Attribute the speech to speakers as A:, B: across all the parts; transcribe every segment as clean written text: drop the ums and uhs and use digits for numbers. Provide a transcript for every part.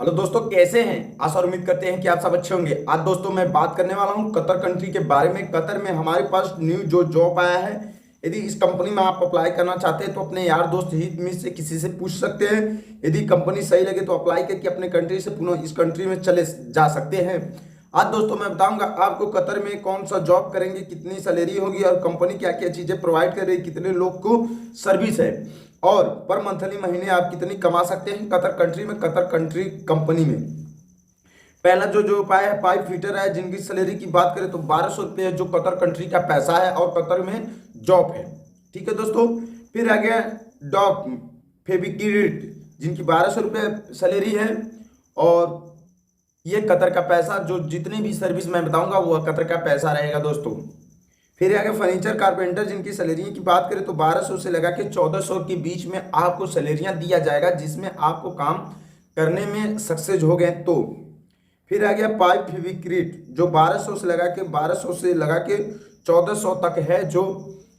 A: Hello दोस्तों, कैसे हैं? आशा और उम्मीद करते हैं कि आप सब अच्छे होंगे। आज दोस्तों मैं बात करने वाला हूं कतर कंट्री के बारे में। कतर में हमारे पास न्यू जो जॉब आया है, यदि इस कंपनी में आप अप्लाई करना चाहते हैं तो अपने यार दोस्त हित मित्र से किसी से पूछ सकते हैं। यदि कंपनी सही लगे तो अप्लाई करके अपने कंट्री से पुनः इस कंट्री में चले जा सकते हैं। आज दोस्तों मैं बताऊंगा आपको कतर में कौन सा जॉब करेंगे, कितनी सैलरी होगी और कंपनी क्या क्या चीजें प्रोवाइड कर रही है, कितने लोग को सर्विस है और पर मंथली महीने आप कितनी कमा सकते हैं कतर कंट्री में, कतर कंट्री कंपनी में। पहला जो उपाय है पाइप फिटर है, जिनकी सैलरी की बात करें तो 1200 रुपये है, जो कतर कंट्री का पैसा है और कतर में जॉब है। ठीक है दोस्तों। फिर आ गया डॉक फेविक्रिट, जिनकी 1200 रुपये सैलरी है और ये कतर का पैसा, जो जितनी भी सर्विस मैं बताऊंगा वो कतर का पैसा रहेगा दोस्तों। फिर आगे फर्नीचर कारपेंटर, जिनकी सैलरी की बात करें तो 1200 से लगा के 1400 के बीच में आपको सैलरियां दिया जाएगा, जिसमें आपको काम करने में सक्सेस हो गए तो। फिर आ गया पाइप फेविक्रिट, जो 1200 से लगा के 1400 तक है, जो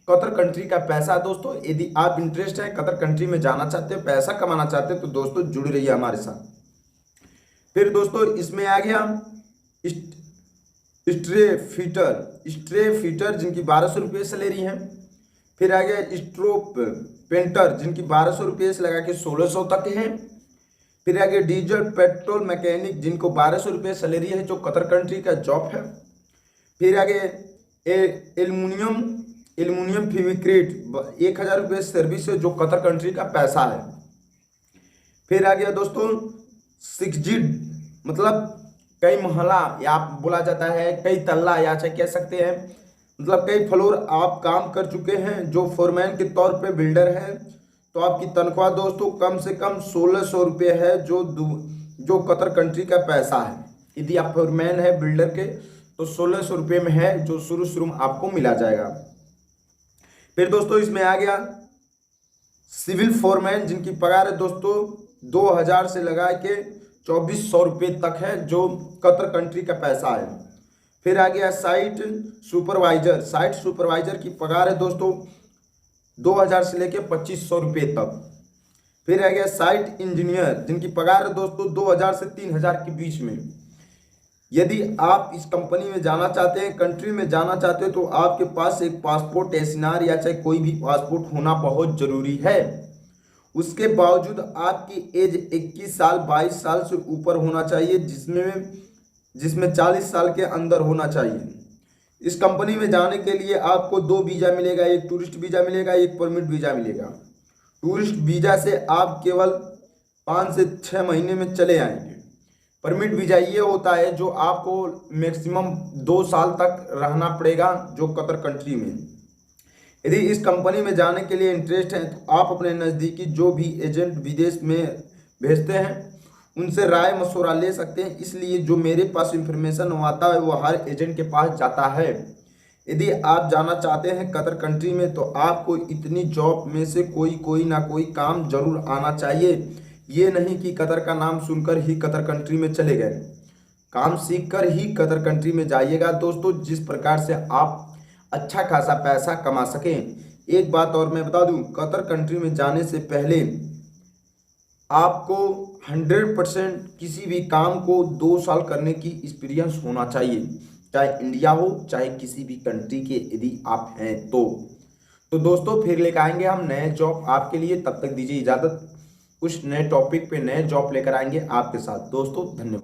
A: कतर कंट्री का पैसा है दोस्तों। यदि आप इंटरेस्ट है कतर कंट्री में जाना चाहते हो, पैसा कमाना चाहते हो तो दोस्तों जुड़ रहिए हमारे साथ। फिर दोस्तों इसमें आ गया स्ट्रे फीटर, जिनकी 1200 रुपये सैलरी है। फिर आ गया स्ट्रोप पेंटर, जिनकी 1200 रुपये से लगा के 1600 तक है। फिर आ गया डीजल पेट्रोल मैकेनिक, जिनको 1200 रुपये सैलरी है, जो कतर कंट्री का जॉब है। फिर आ गया एल्यूमिनियम फेविक्रिट, 1000 रुपये सर्विस है, जो कतर कंट्री का पैसा है। फिर आ गया दोस्तों 6G, मतलब कई महला या बोला जाता है कई तल्ला, या चाहे कह सकते हैं मतलब कई फ्लोर आप काम कर चुके हैं, जो फोरमैन के तौर पे बिल्डर हैं, तो आपकी तनख्वाह दोस्तों कम से कम 1600 रुपये है, जो कतर कंट्री का पैसा है। यदि आप फोरमैन है बिल्डर के तो 1600 रुपये में है, जो शुरू में आपको मिला जाएगा। फिर दोस्तों इसमें आ गया सिविल फोरमैन, जिनकी पगार है दोस्तों 2000 से लगा के 2400 रुपये तक है, जो कतर कंट्री का पैसा है। फिर आ गया साइट सुपरवाइजर की पगार है दोस्तों 2000 से लेके 2500 रुपये तक। फिर आ गया साइट इंजीनियर, जिनकी पगार है दोस्तों 2000 से 3000 के बीच में। यदि आप इस कंपनी में जाना चाहते हैं, कंट्री में जाना चाहते हो, तो आपके पास एक पासपोर्ट एसएनआर या चाहे कोई भी पासपोर्ट होना बहुत जरूरी है। उसके बावजूद आपकी एज 21 साल 22 साल से ऊपर होना चाहिए, जिसमें 40 साल के अंदर होना चाहिए। इस कंपनी में जाने के लिए आपको 2 वीज़ा मिलेगा, एक टूरिस्ट वीज़ा मिलेगा, एक परमिट वीज़ा मिलेगा। टूरिस्ट वीज़ा से आप केवल 5 से 6 महीने में चले आएंगे। परमिट वीज़ा ये होता है जो आपको मैक्सिमम 2 साल तक रहना पड़ेगा, जो कतर कंट्री में। यदि इस कंपनी में जाने के लिए इंटरेस्ट है तो आप अपने नज़दीकी जो भी एजेंट विदेश में भेजते हैं उनसे राय मशवरा ले सकते हैं। इसलिए जो मेरे पास इंफॉर्मेशन आता है वो हर एजेंट के पास जाता है। यदि आप जाना चाहते हैं कतर कंट्री में तो आपको इतनी जॉब में से कोई ना कोई काम जरूर आना चाहिए। ये नहीं कि कतर का नाम सुनकर ही कतर कंट्री में चले गए, काम सीख कर ही कतर कंट्री में जाइएगा दोस्तों, जिस प्रकार से आप अच्छा खासा पैसा कमा सकें। एक बात और मैं बता दूं, कतर कंट्री में जाने से पहले आपको 100% किसी भी काम को 2 साल करने की एक्सपीरियंस होना चाहिए, चाहे इंडिया हो चाहे किसी भी कंट्री के यदि आप हैं तो दोस्तों फिर लेकर आएंगे हम नए जॉब आपके लिए। तब तक दीजिए इजाज़त, कुछ नए टॉपिक पे नए जॉब लेकर आएंगे आपके साथ दोस्तों। धन्यवाद।